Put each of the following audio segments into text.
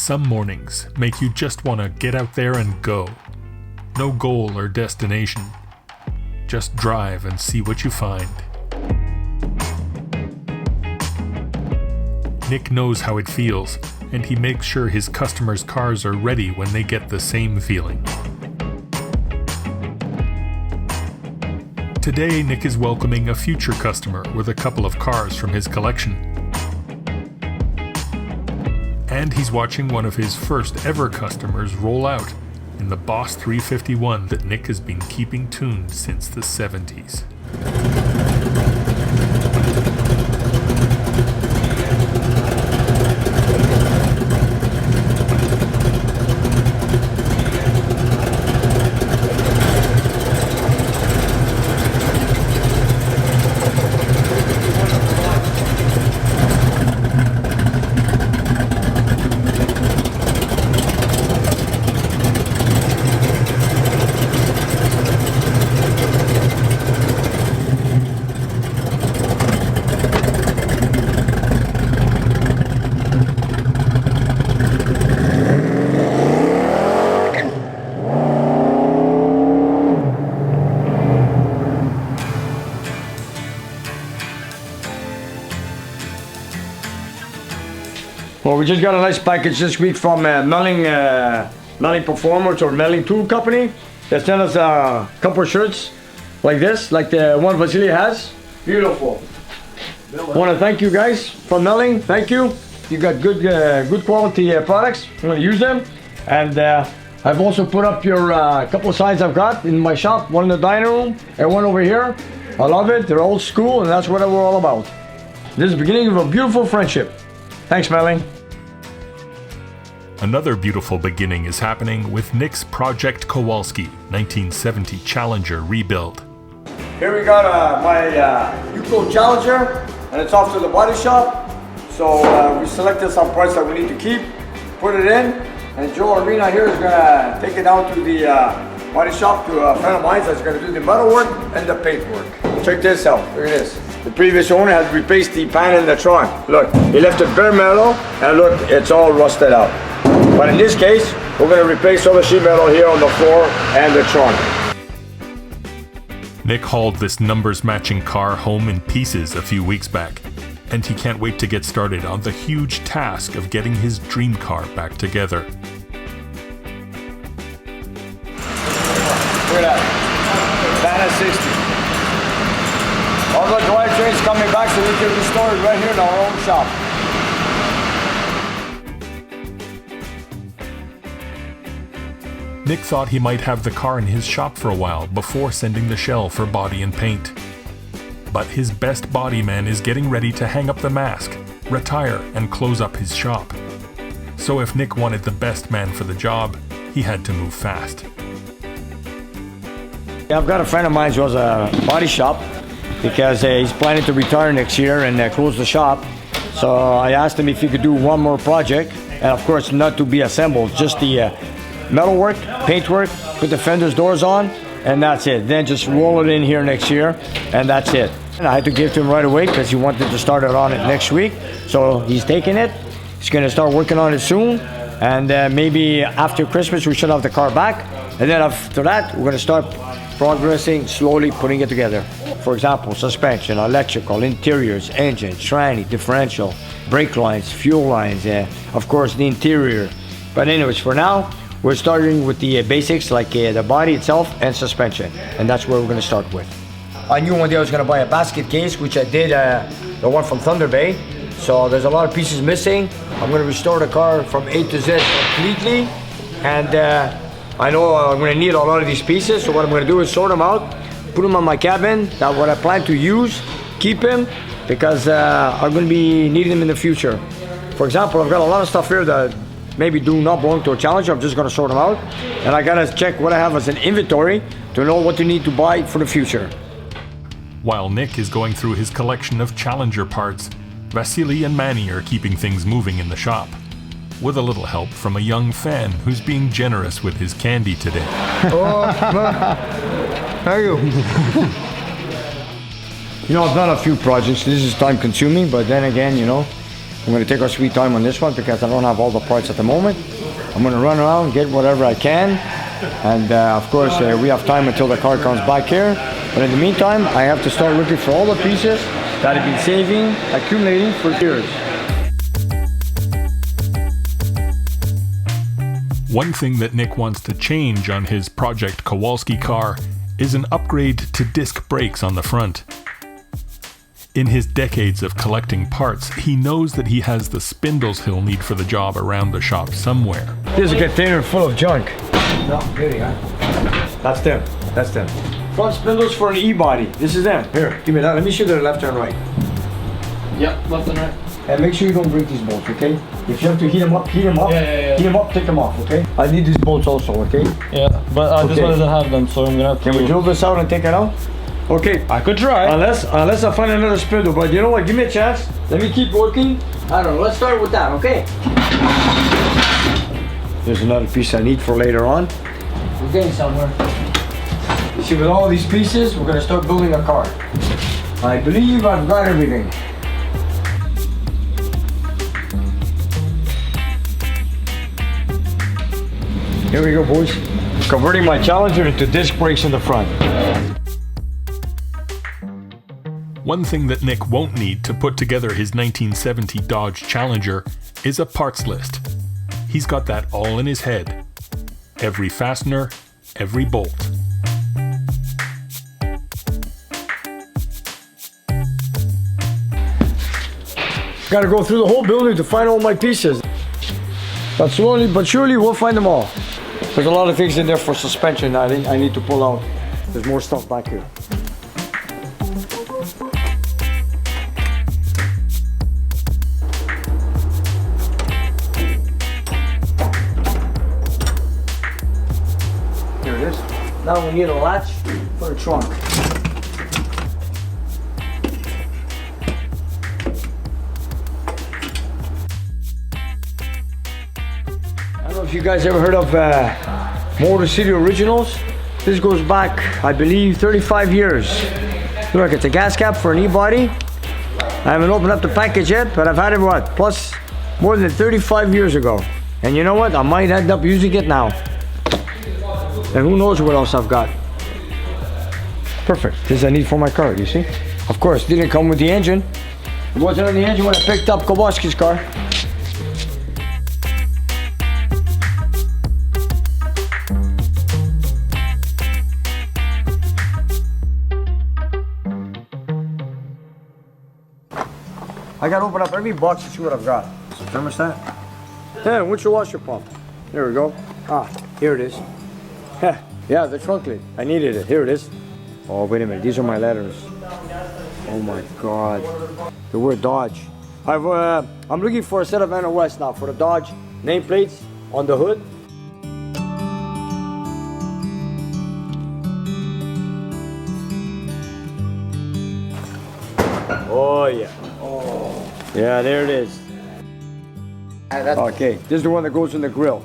Some mornings make you just want to get out there and go. No goal or destination. Just drive and see what you find. Nick knows how it feels, and he makes sure his customers' cars are ready when they get the same feeling. Today, Nick is welcoming a future customer with a couple of cars from his collection. And he's watching one of his first ever customers roll out in the Boss 351 that Nick has been keeping tuned since the 70s. Well, we just got a nice package this week from Melling Performance or Melling Tool Company. They sent us a couple of shirts like this, like the one Vasily has. Beautiful. I want to thank you guys from Melling. Thank you. You got good quality products. I'm going to use them. And I've also put up your couple of signs I've got in my shop. One in the dining room and one over here. I love it. They're old school, and that's what we're all about. This is the beginning of a beautiful friendship. Thanks, Melling. Another beautiful beginning is happening with Nick's Project Kowalski 1970 Challenger rebuild. Here we got my Yuko Challenger, and it's off to the body shop. So we selected some parts that we need to keep, put it in, and Joe Arena here is gonna take it down to the body shop to a friend of mine that's gonna do the metal work and the paint work. Check this out, look at this. The previous owner has replaced the pan in the trunk. Look, he left it bare metal, and look, it's all rusted out. But in this case, we're going to replace all the sheet metal here on the floor and the trunk. Nick hauled this numbers-matching car home in pieces a few weeks back, and he can't wait to get started on the huge task of getting his dream car back together. Look at that, Dyno 60. All the drivetrains coming back so we can restore it right here in our own shop. Nick thought he might have the car in his shop for a while before sending the shell for body and paint. But his best body man is getting ready to hang up the mask, retire, and close up his shop. So if Nick wanted the best man for the job, he had to move fast. I've got a friend of mine who has a body shop because he's planning to retire next year and close the shop. So I asked him if he could do one more project, and of course not to be assembled, just the metal work, paint work, put the fenders, doors on, and that's it. Then just roll it in here next year, and that's it. And I had to give it to him right away because he wanted to start it on it next week. So he's taking it. He's going to start working on it soon, and maybe after Christmas we should have the car back. And then after that, we're going to start progressing, slowly putting it together. For example, suspension, electrical, interiors, engine, tranny, differential, brake lines, fuel lines, of course the interior. But anyways, for now, we're starting with the basics like the body itself and suspension, and that's where we're going to start with. I knew one day I was going to buy a basket case, which I did, the one from Thunder Bay. So there's a lot of pieces missing. I'm going to restore the car from A to Z completely, and I know I'm going to need a lot of these pieces, so what I'm going to do is sort them out, put them on my cabin, that's what I plan to use, keep them, because I'm going to be needing them in the future. For example, I've got a lot of stuff here that maybe do not belong to a Challenger. I'm just going to sort them out, and I got to check what I have as an inventory to know what you need to buy for the future. While Nick is going through his collection of Challenger parts, Vasily and Manny are keeping things moving in the shop, with a little help from a young fan who's being generous with his candy today. Oh, how are you? You know, I've done a few projects. This is time consuming, but then again, you know, I'm gonna take our sweet time on this one because I don't have all the parts at the moment. I'm gonna run around, get whatever I can. And of course, we have time until the car comes back here. But in the meantime, I have to start looking for all the pieces that I've been saving, accumulating for years. One thing that Nick wants to change on his Project Kowalski car is an upgrade to disc brakes on the front. In his decades of collecting parts, he knows that he has the spindles he'll need for the job around the shop somewhere. Here's a container full of junk. No, here you are. That's them. That's them. Front spindles for an e-body. This is them. Here, give me that. Let me show you the left and right. Yep, left and right. And make sure you don't break these bolts, okay? If you have to heat them up, heat them up. Yeah. Heat them up, take them off, okay? I need these bolts also, okay? Yeah, but this one doesn't have them, so I'm gonna have to... Can we drill this out and take it out? Okay. I could try. Unless I find another spindle, but you know what? Give me a chance. Let me keep working. I don't know. Let's start with that, okay? There's another piece I need for later on. We're getting somewhere. You see, with all these pieces, we're gonna start building a car. I believe I've got everything. Here we go, boys. Converting my Challenger into disc brakes in the front. One thing that Nick won't need to put together his 1970 Dodge Challenger is a parts list. He's got that all in his head. Every fastener, every bolt. Gotta go through the whole building to find all my pieces. But slowly but surely we'll find them all. There's a lot of things in there for suspension I think I need to pull out. There's more stuff back here. Here it is. Now we need a latch for the trunk. I don't know if you guys ever heard of Motor City Originals. This goes back, I believe, 35 years. Look, it's a gas cap for an e-body. I haven't opened up the package yet, but I've had it, what, plus more than 35 years ago. And you know what? I might end up using it now. And who knows what else I've got. Perfect. This I need for my car, you see? Of course, didn't come with the engine. It wasn't on the engine when I picked up Kowalski's car. I gotta open up every box to see what I've got. Thermostat. Yeah, windshield washer pump. There we go. Ah, here it is. Yeah, the trunk lid. I needed it. Here it is. Oh, wait a minute. These are my letters. Oh my God. The word Dodge. I'm looking for a set of NOS now for the Dodge nameplates on the hood. Oh yeah. Yeah, there it is. Okay, this is the one that goes in the grill.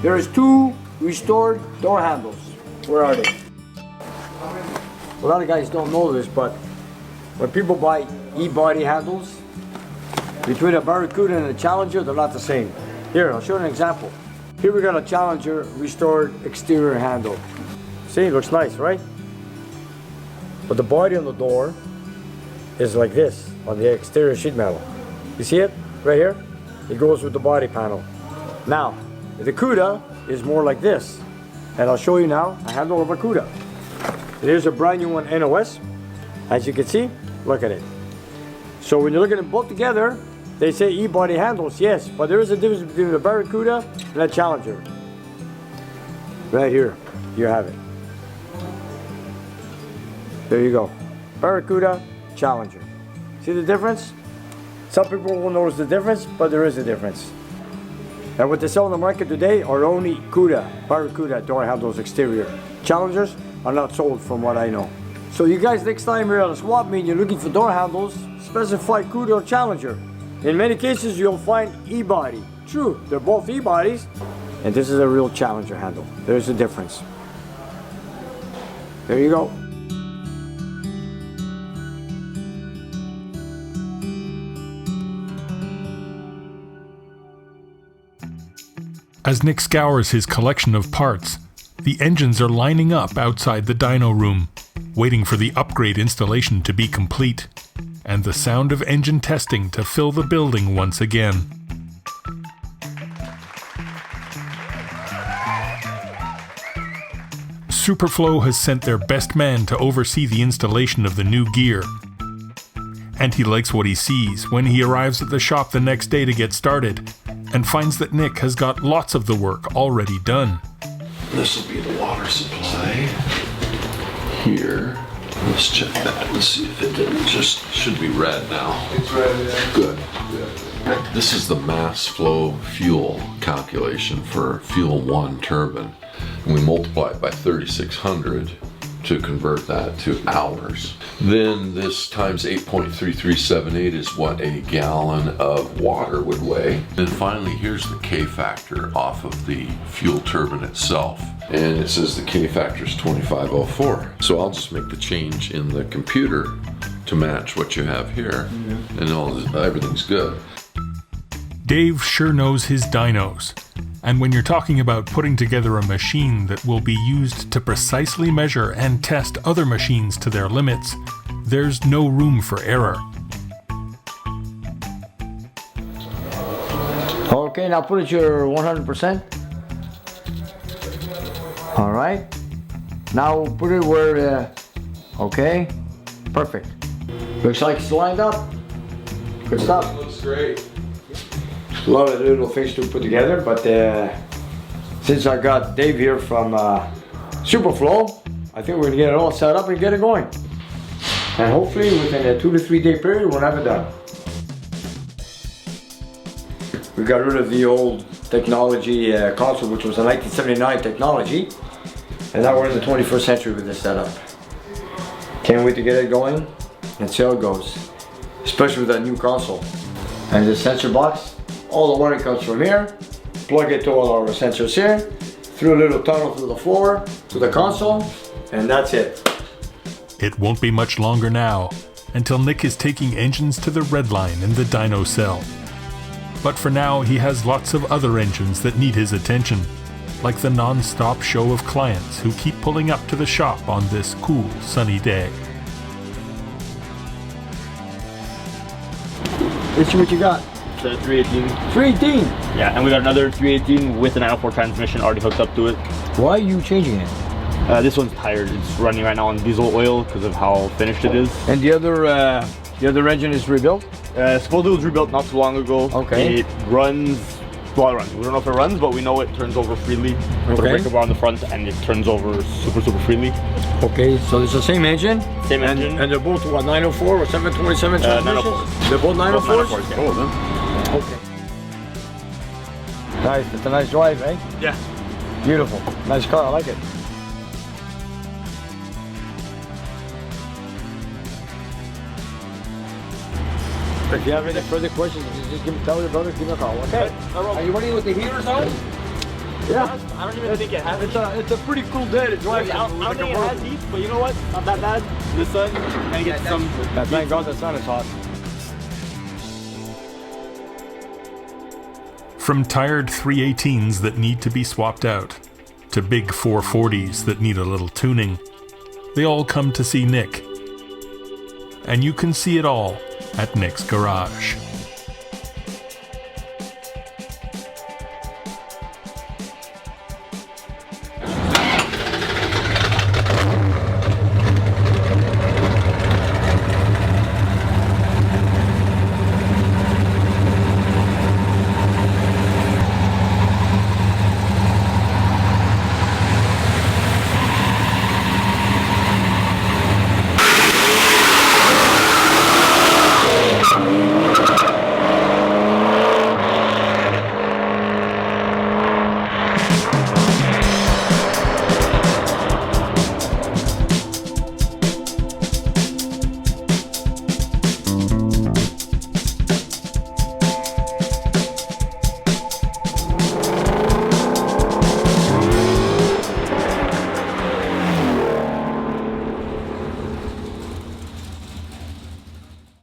There's two restored door handles. Where are they? A lot of guys don't know this, but when people buy e-body handles, between a Barracuda and a Challenger, they're not the same. Here, I'll show you an example. Here we got a Challenger restored exterior handle. See, it looks nice, right? But the body on the door is like this on the exterior sheet metal. You see it right here? It goes with the body panel. Now, the Cuda is more like this. And I'll show you now a handle of a Cuda. Here's a brand new one NOS. As you can see, look at it. So when you look at them both together, they say e-body handles, yes, but there is a difference between the Barracuda and a Challenger. Right here, you have it. There you go. Barracuda, Challenger. See the difference? Some people won't notice the difference, but there is a difference. And what they sell on the market today are only Cuda, Barracuda door handles exterior. Challengers are not sold from what I know. So you guys, next time you're at a swap meet and you're looking for door handles, specify Cuda or Challenger. In many cases, you'll find e-body. True, they're both e-bodies. And this is a real Challenger handle. There's a difference. There you go. As Nick scours his collection of parts, the engines are lining up outside the dyno room, waiting for the upgrade installation to be complete, and the sound of engine testing to fill the building once again. Superflow has sent their best man to oversee the installation of the new gear, and he likes what he sees when he arrives at the shop the next day to get started, and finds that Nick has got lots of the work already done. This will be the water supply here. Let's check that. Let's see if it didn't just should be red now. It's red, yeah. Good. This is the mass flow fuel calculation for fuel 1 turbine. And we multiply it by 3600 to convert that to hours. Then this times 8.3378 is what a gallon of water would weigh. And finally, here's the K factor off of the fuel turbine itself. And it says the K factor is 2504. So I'll just make the change in the computer to match what you have here. And everything's good. Dave sure knows his dynos. And when you're talking about putting together a machine that will be used to precisely measure and test other machines to their limits, there's no room for error. Okay, now put it your 100%. All right. Now put it where, okay, perfect. Looks like it's lined up. Good stuff. Looks great. A lot of little things to put together, but since I got Dave here from Superflow, I think we're gonna get it all set up and get it going. And hopefully within a 2 to 3 day period, we'll have it done. We got rid of the old technology console, which was a 1979 technology, and now we're in the 21st century with this setup. Can't wait to get it going and see how it goes, especially with that new console. And the sensor box, all the wiring comes from here, plug it to all our sensors here, through a little tunnel through the floor to the console, and that's it. It won't be much longer now, until Nick is taking engines to the red line in the dyno cell. But for now, he has lots of other engines that need his attention, like the non-stop show of clients who keep pulling up to the shop on this cool, sunny day. Let's see what you got. The 318. 318! Yeah, and we got another 318 with an 904 transmission already hooked up to it. Why are you changing it? This one's tired. It's running right now on diesel oil because of how finished it is. And the other engine is rebuilt? Supposedly it was rebuilt not too long ago. Okay. It runs, well, it runs. We don't know if it runs, but we know it turns over freely. Put a breaker bar on the front and it turns over super freely. Okay, so it's the same engine? Same engine. And they're both what, 904 or 727 transmissions? 904s. They're both 904s? 904s, yeah. Okay. Nice, it's a nice drive, eh? Yeah. Beautiful. Nice car, I like it. If you have any further questions, just tell your brother, give me a call, okay? Are you running with the heaters on? Yeah. I don't even think it has. It's a pretty cool day to drive. I don't think it has heat, but you know what? Not that bad. The sun, and get some. Thank God the sun is hot. From tired 318s that need to be swapped out, to big 440s that need a little tuning, they all come to see Nick. And you can see it all at Nick's garage.